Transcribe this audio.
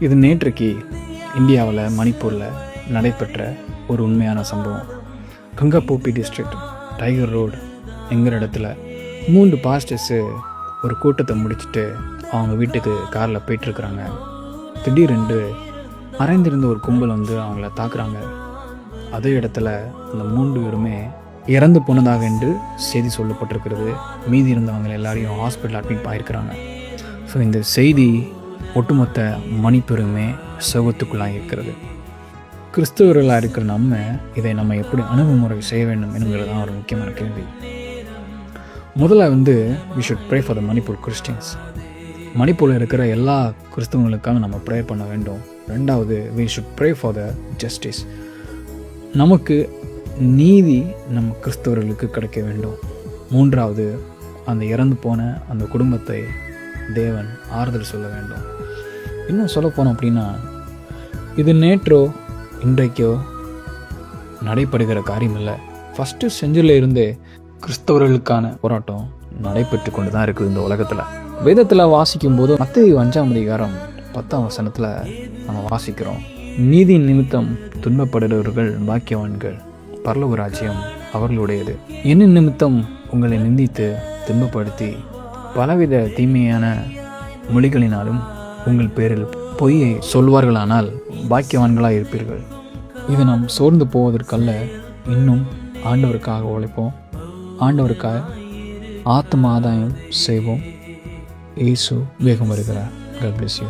இது நேற்றைக்கு இந்தியாவில் மணிப்பூரில் நடைபெற்ற ஒரு உண்மையான சம்பவம். கங்காபோப்பி டிஸ்ட்ரிக்ட் டைகர் ரோடு என்கிற இடத்துல 3 பாஸ்டர்ஸு ஒரு கூட்டத்தை முடிச்சுட்டு அவங்க வீட்டுக்கு காரில் போயிட்டுருக்குறாங்க. திடீரென்று மறைந்திருந்த ஒரு கும்பல் வந்து அவங்கள தாக்குறாங்க. அதே இடத்துல அந்த 3 பேருமே இறந்து போனதாக என்று செய்தி சொல்லப்பட்டிருக்கிறது. மீதி இருந்தவங்க எல்லாரையும் ஹாஸ்பிட்டல் அட்மிட் ஆகிருக்கிறாங்க. ஸோ இந்த செய்தி ஒட்டுமொத்த மணிப்பூருமே சோகத்துக்குள்ளாக இருக்கிறது. கிறிஸ்தவர்களாக இருக்கிற இதை நம்ம எப்படி அணுகுமுறை செய்ய வேண்டும் என்கிறது தான் ஒரு முக்கியமான கேள்வி. முதல்ல we should pray for the Manipur Christians. மணிப்பூரில் இருக்கிற எல்லா கிறிஸ்தவங்களுக்காக நம்ம ப்ரே பண்ண வேண்டும். ரெண்டாவது we should pray for the justice. நமக்கு நீதி நம்ம கிறிஸ்தவர்களுக்கு கிடைக்க வேண்டும். மூன்றாவது அந்த இறந்து போன அந்த குடும்பத்தை தேவன் ஆறுதல் சொல்ல வேண்டும். இன்னும் சொல்ல போனோம் அப்படின்னா, இது நேற்றோ இன்றைக்கோ நடைபெறுகிற காரியம் இல்லை. ஃபஸ்ட்டு செஞ்சில் இருந்தே கிறிஸ்தவர்களுக்கான போராட்டம் நடைபெற்று கொண்டு தான் இருக்குது இந்த உலகத்தில். வேதத்தில் வாசிக்கும் போது மத்தேயு 5:10 நம்ம வாசிக்கிறோம், நீதி நிமித்தம் துன்பப்படுகிறவர்கள் பாக்கியவான்கள், பரலோக ராஜ்யம் அவர்களுடையது. என்ன நிமித்தம் உங்களை நிந்தித்து துன்பப்படுத்தி பலவித தீமையான மொழிகளினாலும் உங்கள் பேரில் பொய்யை சொல்வார்களானால் பாக்கியவான்களாக இருப்பீர்கள். இது நாம் சோர்ந்து போவதற்கல்ல, இன்னும் ஆண்டவருக்காக உழைப்போம், ஆண்டவருக்காக ஆத்ம ஆதாயம் செய்வோம். இயேசு வேகம் வருகிறார். God bless you.